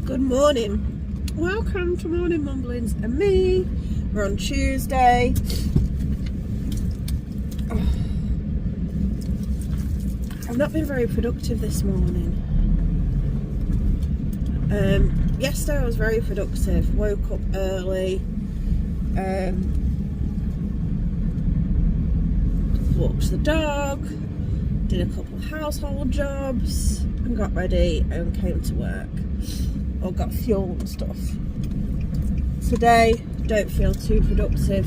Good morning. Welcome to Morning Mumblings and Me. We're on Tuesday. I've not been very productive this morning. Yesterday I was very productive. Woke up early. Walked the dog. Did a couple of household jobs. And got ready and came to work. Or got fuel and stuff. Today, don't feel too productive.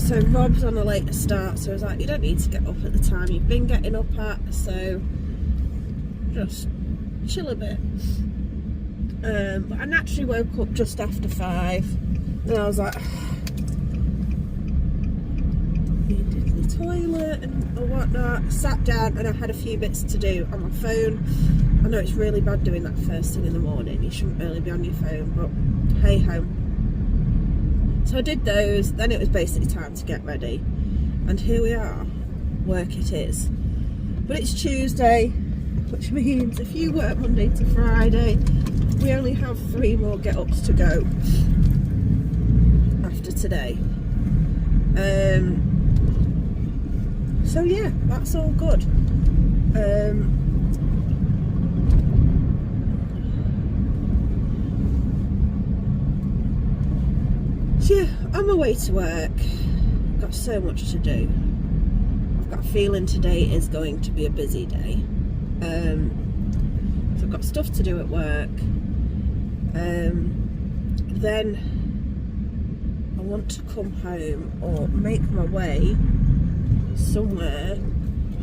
So Rob's on a later start, so I was like, you don't need to get up at the time you've been getting up at, so just chill a bit. But I naturally woke up just after 5, and I was like, needed the toilet and whatnot. Sat down and I had a few bits to do on my phone. I know it's really bad doing that first thing in the morning. You shouldn't really be on your phone, but hey ho. So I did those, then it was basically time to get ready. And here we are. Work it is. But it's Tuesday, which means if you work Monday to Friday, we only have 3 more get-ups to go after today. So yeah, that's all good. So yeah, on my way to work. Got so much to do. I've got a feeling today is going to be a busy day. So I've got stuff to do at work. Then I want to come home or make my way somewhere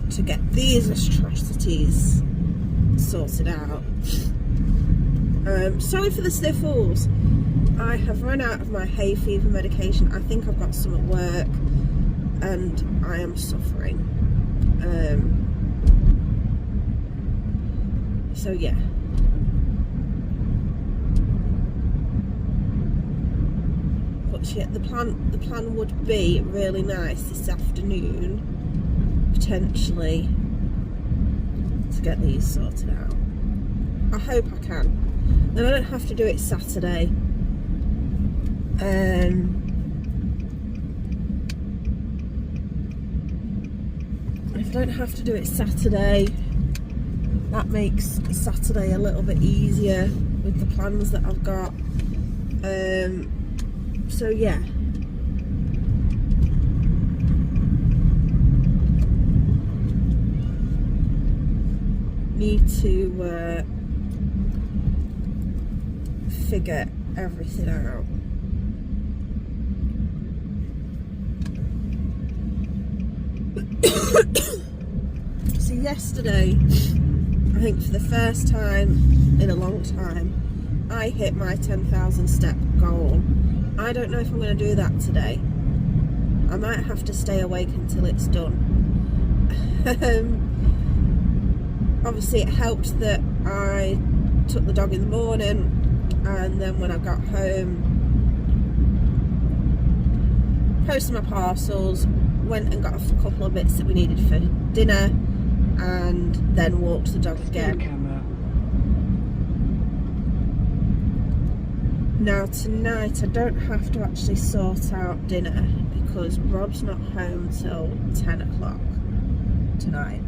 to get these atrocities sorted out. Sorry for the sniffles. I have run out of my hay fever medication. I think I've got some at work and I am suffering. So yeah. But yeah, the plan would be really nice this afternoon, potentially, to get these sorted out. I hope I can. Then I don't have to do it Saturday. If I don't have to do it Saturday, that makes Saturday a little bit easier with the plans that I've got. So yeah. Need to figure everything out. So yesterday, I think for the first time in a long time, I hit my 10,000 step goal. I don't know if I'm going to do that today. I might have to stay awake until it's done. Obviously it helped that I took the dog in the morning, and then when I got home, posted my parcels, went and got a couple of bits that we needed for dinner, and then walked the dog again. Now tonight I don't have to actually sort out dinner because Rob's not home till 10 o'clock tonight,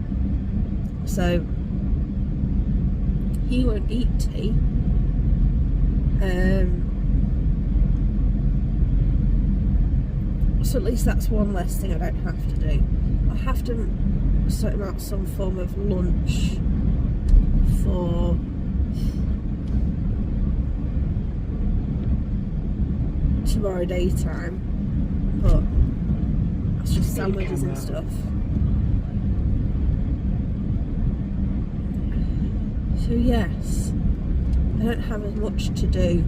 so he won't eat tea. So at least that's one less thing I don't have to do. I'll have to sort him out some form of lunch for tomorrow daytime, but that's just sandwiches and stuff. So yes, I don't have as much to do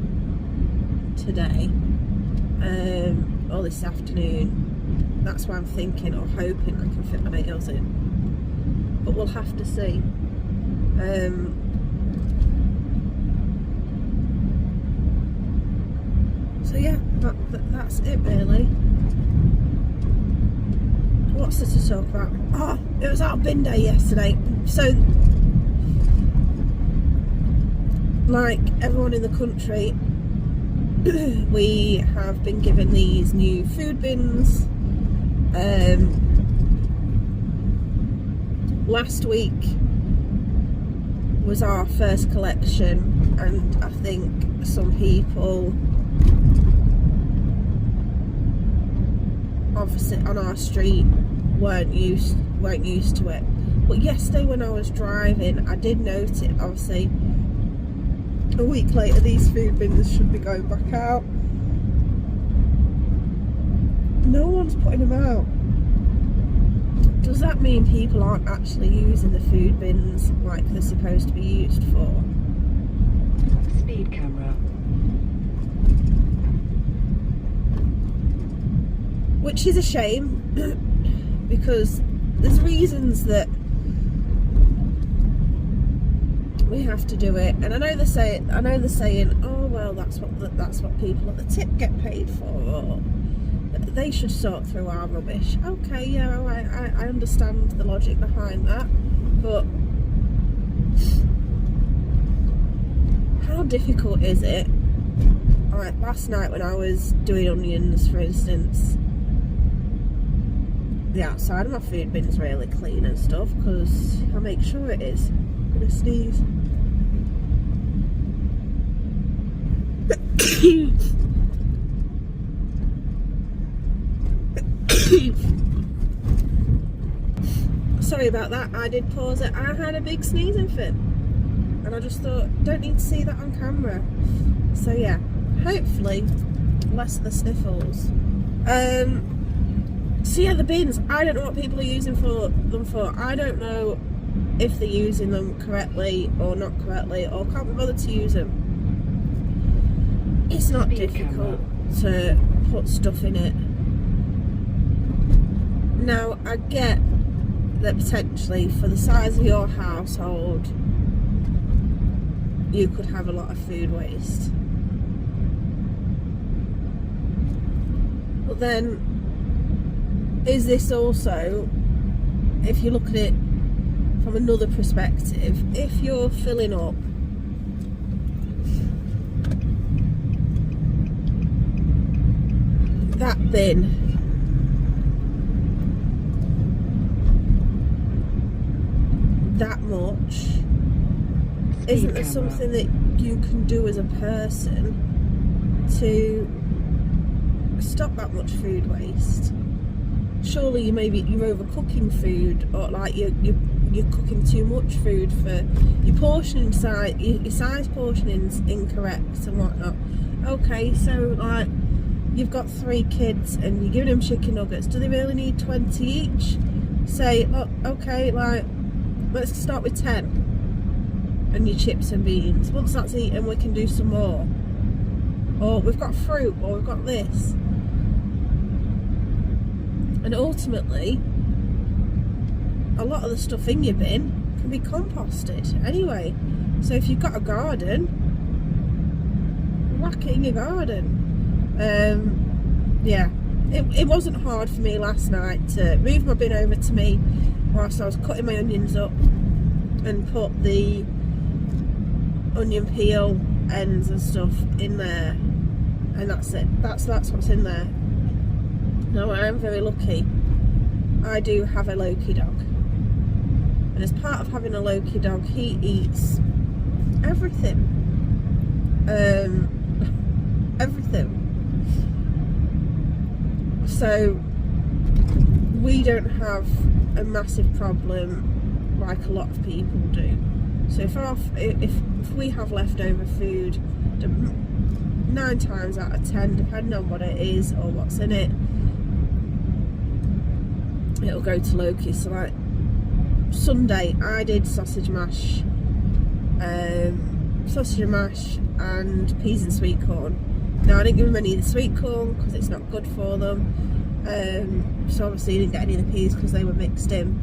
today or this afternoon. That's why I'm thinking or hoping I can fit my nails in, but we'll have to see. So yeah, that's it really. What's there to talk about? Oh, it was our bin day yesterday. So like everyone in the country, we have been given these new food bins. Last week was our first collection, and I think some people obviously on our street weren't used to it. But yesterday when I was driving, I did notice, obviously a week later these food bins should be going back out. No one's putting them out. Does that mean people aren't actually using the food bins like they're supposed to be used for? Speed camera. Which is a shame, because there's reasons that we have to do it, and I know they're saying, oh well, that's what people at the tip get paid for, or they should sort through our rubbish. Okay, yeah, I understand the logic behind that, but how difficult is it? Like last night when I was doing onions, for instance, the outside of my food bin's really clean and stuff, because I make sure it is. I'm gonna sneeze. Sorry about that, I did pause it. I had a big sneezing fit, and I just thought, don't need to see that on camera. So yeah, hopefully less of the sniffles. So yeah, the bins, I don't know what people are using them for. I don't know if they're using them correctly or not correctly, or can't be bothered to use them. It's not difficult to put stuff in it. Now, I get that potentially for the size of your household, you could have a lot of food waste. But then, is this also, if you look at it from another perspective, if you're filling up that bin that much, isn't there something that you can do as a person to stop that much food waste? Surely you're overcooking food, or like you're cooking too much food for your portioning size, your size portioning's incorrect and whatnot. Okay, so like you've got 3 kids and you're giving them chicken nuggets. Do they really need 20 each? Say, look, okay, like let's start with 10, and your chips and beans. Once that's eaten, we can do some more. Or we've got fruit, or we've got this. And ultimately, a lot of the stuff in your bin can be composted anyway. So if you've got a garden, whack it in your garden. Yeah, it wasn't hard for me last night to move my bin over to me whilst I was cutting my onions up, and put the onion peel ends and stuff in there, and that's it. That's what's in there. Now, I am very lucky. I do have a Loki dog, and as part of having a Loki dog, he eats everything. Everything. So we don't have a massive problem like a lot of people do. So if we have leftover food, 9 times out of 10, depending on what it is or what's in it, it'll go to Loki. So like Sunday, I did sausage mash and peas and sweet corn. Now, I didn't give him any of the sweet corn because it's not good for them. So obviously he didn't get any of the peas because they were mixed in.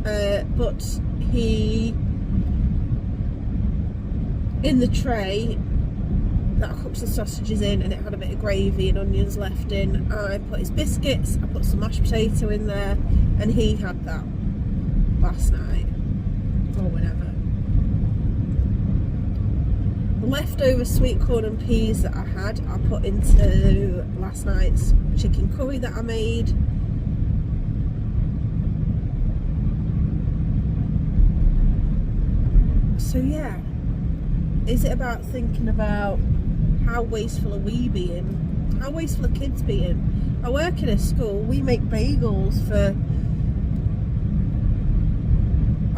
But he, in the tray that I cooked the sausages in, and it had a bit of gravy and onions left in, I put his biscuits, I put some mashed potato in there, and he had that last night or whenever. leftover sweet corn and peas that I had, I put into last night's chicken curry that I made. So yeah, is it about thinking about how wasteful are we being? How wasteful are kids being? I work in a school, we make bagels for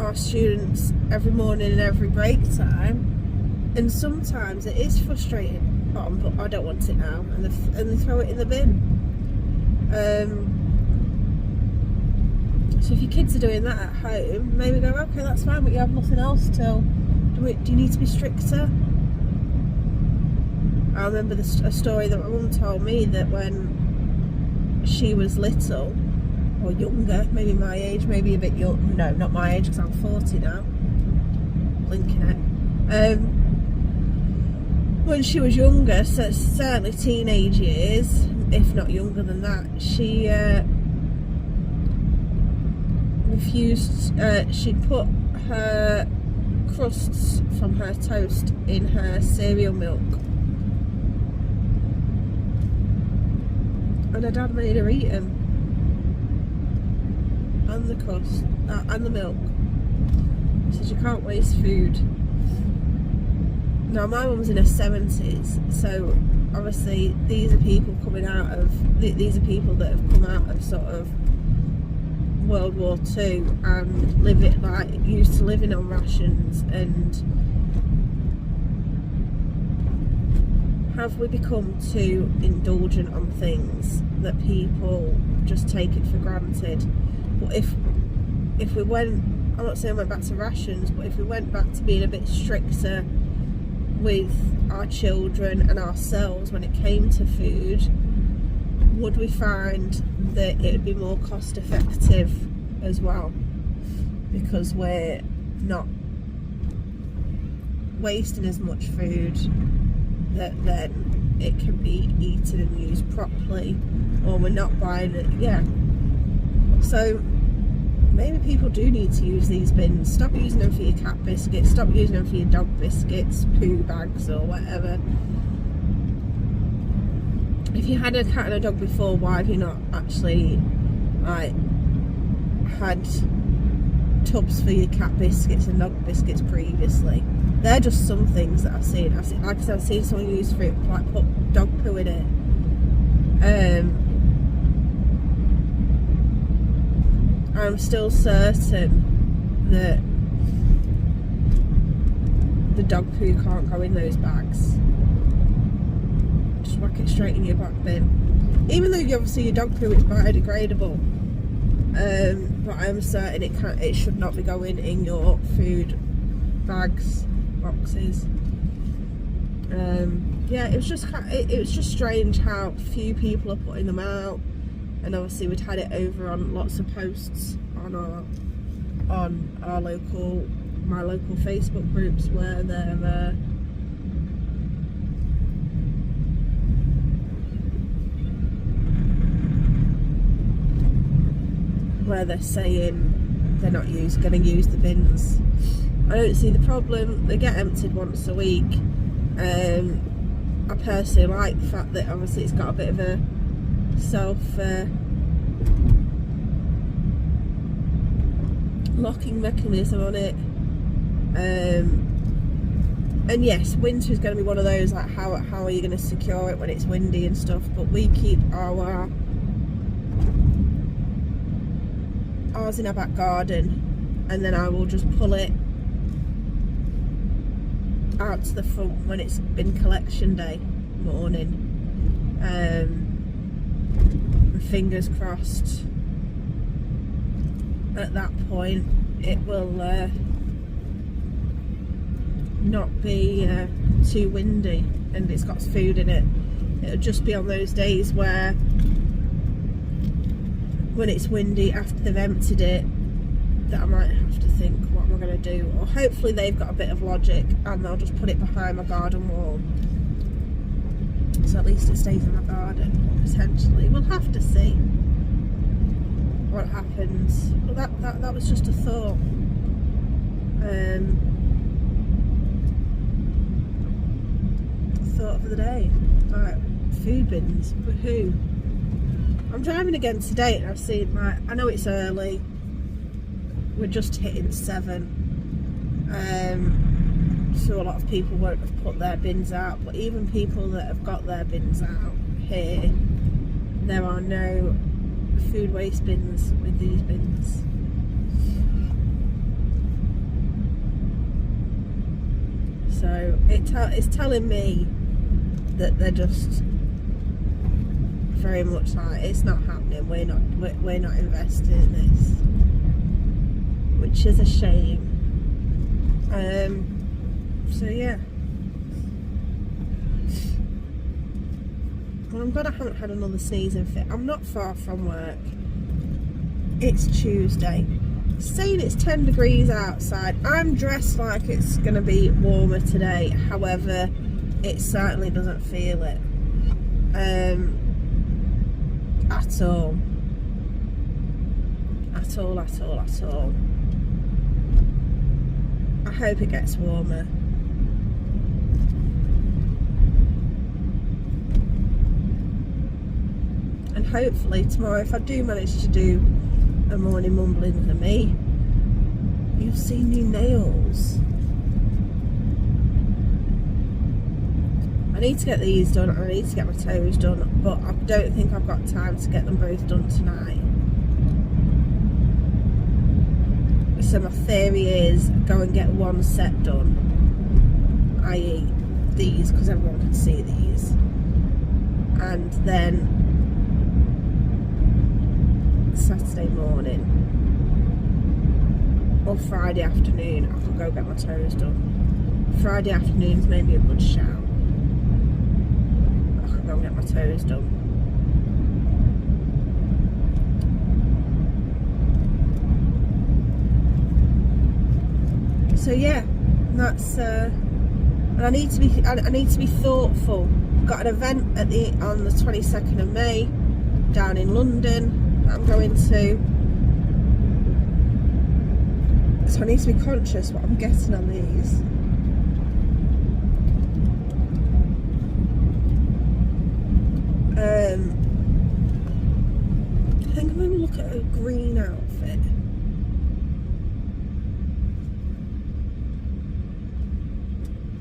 our students every morning and every break time. And sometimes it is frustrating, but I don't want it now, and they throw it in the bin. So if your kids are doing that at home, maybe go, okay, that's fine, but you have nothing else till. Do you need to be stricter? I remember a story that my mum told me, that when she was little, or younger, maybe my age, maybe a bit young, no, not my age because I'm 40 now, blinking it. When she was younger, so certainly teenage years, if not younger than that, she refused, she'd put her crusts from her toast in her cereal milk. And her dad made her eat them. And the crust, and the milk. He says you can't waste food. Now my mum's in her 70s, so obviously these are people coming out of, these are people that have come out of sort of World War II and used to living on rations. And have we become too indulgent on things that people just take it for granted? But if we went, I'm not saying went back to rations, but if we went back to being a bit stricter with our children and ourselves when it came to food, would we find that it would be more cost effective as well, because we're not wasting as much food, that then it can be eaten and used properly, or we're not buying it. Yeah, so maybe people do need to use these bins. Stop using them for your cat biscuits, stop using them for your dog biscuits, poo bags or whatever. If you had a cat and a dog before, why have you not actually had tubs for your cat biscuits and dog biscuits previously? They're just some things that I've seen. Like I said, I've seen someone use fruit, like put dog poo in it. I'm still certain that the dog poo can't go in those bags. Just whack it straight in your back bin. Even though obviously your dog poo is biodegradable, but I'm certain it should not be going in your food bags, boxes. Yeah, it was just strange how few people are putting them out. And obviously we'd had it over on lots of posts on our local Facebook groups where they're saying they're not going to use the bins. I don't see the problem. They get emptied once a week. I personally like the fact that obviously it's got a bit of a locking mechanism on it, and yes, winter is going to be one of those, like how are you going to secure it when it's windy and stuff, but we keep ours in our back garden, and then I will just pull it out to the front when it's been collection day morning. Fingers crossed at that point it will not be too windy and it's got food in it. It'll just be on those days where when it's windy after they've emptied it that I might have to think, what am I going to do? Or hopefully they've got a bit of logic and they'll just put it behind my garden wall, so at least it stays in my garden. Potentially, we'll have to see what happens. But that was just a thought. for the day. Like, food bins, but who? I'm driving again today and I've seen, like, I know it's early, we're just hitting 7, so a lot of people won't have put their bins out, but even people that have got their bins out here, there are no food waste bins with these bins. So it's telling me that they're just very much like, it's not happening, we're not investing in this, which is a shame. So yeah, well, I'm glad I haven't had another sneezing fit. I'm not far from work. It's Tuesday, saying it's 10 degrees outside. I'm dressed like it's gonna be warmer today, however it certainly doesn't feel it at all. I hope it gets warmer. And hopefully tomorrow, if I do manage to do a morning Mumblings and Me, you've seen new nails. I need to get these done, I need to get my toes done, but I don't think I've got time to get them both done tonight. So my theory is go and get one set done, i.e. these, because everyone can see these, and then Saturday morning or Friday afternoon I could go get my toes done. Friday afternoon's maybe a good shout. I could go and get my toes done. So yeah, that's and I need to be thoughtful. Got an event on the 22nd of May down in London that I'm going to, so I need to be conscious what I'm getting on these. I think I'm going to look at a green outfit.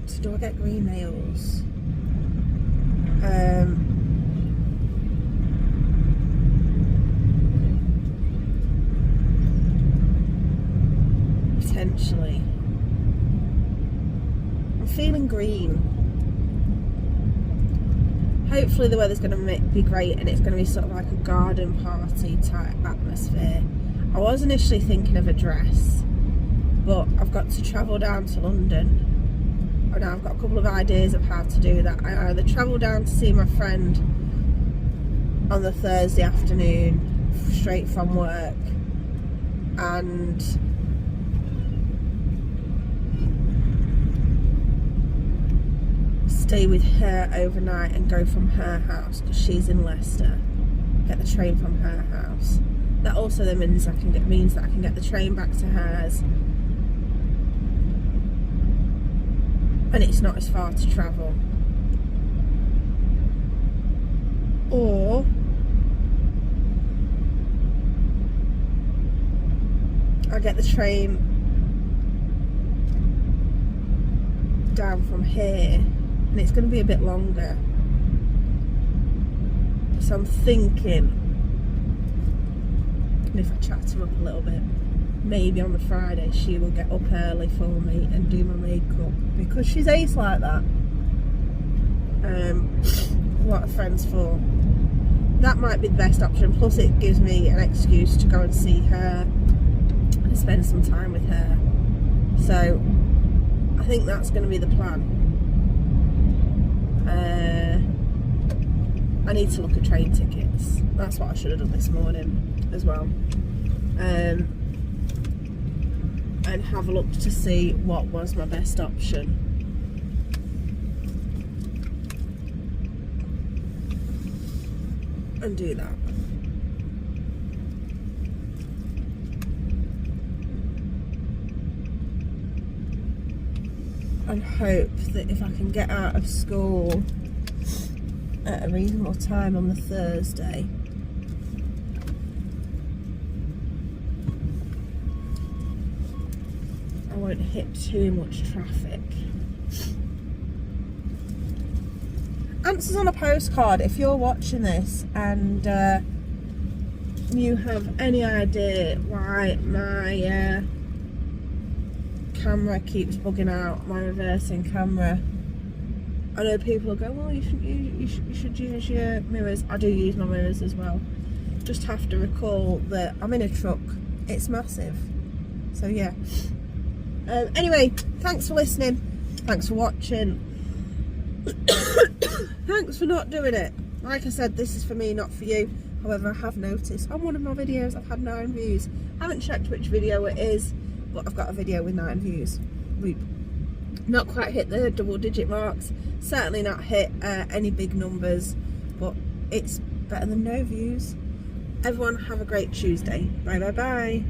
So do I get green nails? Potentially. I'm feeling green. Hopefully the weather's going to be great and it's going to be sort of like a garden party type atmosphere. I was initially thinking of a dress, but I've got to travel down to London. And I've got a couple of ideas of how to do that. I either travel down to see my friend on the Thursday afternoon straight from work and stay with her overnight and go from her house because she's in Leicester, get the train from her house. That also then means that I can get the train back to hers, and it's not as far to travel. Or I get the train down from here and it's going to be a bit longer, so I'm thinking, and if I chat her up a little bit, maybe on the Friday she will get up early for me and do my makeup, because she's ace like that. What are friends for? That might be the best option, plus it gives me an excuse to go and see her and spend some time with her. So I think that's going to be the plan. I need to look at train tickets. That's what I should have done this morning as well. And have a look to see what was my best option. And do that. And hope that if I can get out of school at a reasonable time on the Thursday. I won't hit too much traffic. Answers on a postcard. If you're watching this and you have any idea why my camera keeps bugging out, my reversing camera. I know people will go, well, you should use your mirrors. I do use my mirrors as well. Just have to recall that I'm in a truck. It's massive. So yeah. Anyway, thanks for listening. Thanks for watching. Thanks for not doing it. Like I said, this is for me, not for you. However, I have noticed on one of my videos I've had 9 views. I haven't checked which video it is, but I've got a video with 9 views. We've not quite hit the double-digit marks. Certainly not hit any big numbers, but it's better than no views. Everyone have a great Tuesday. Bye bye bye.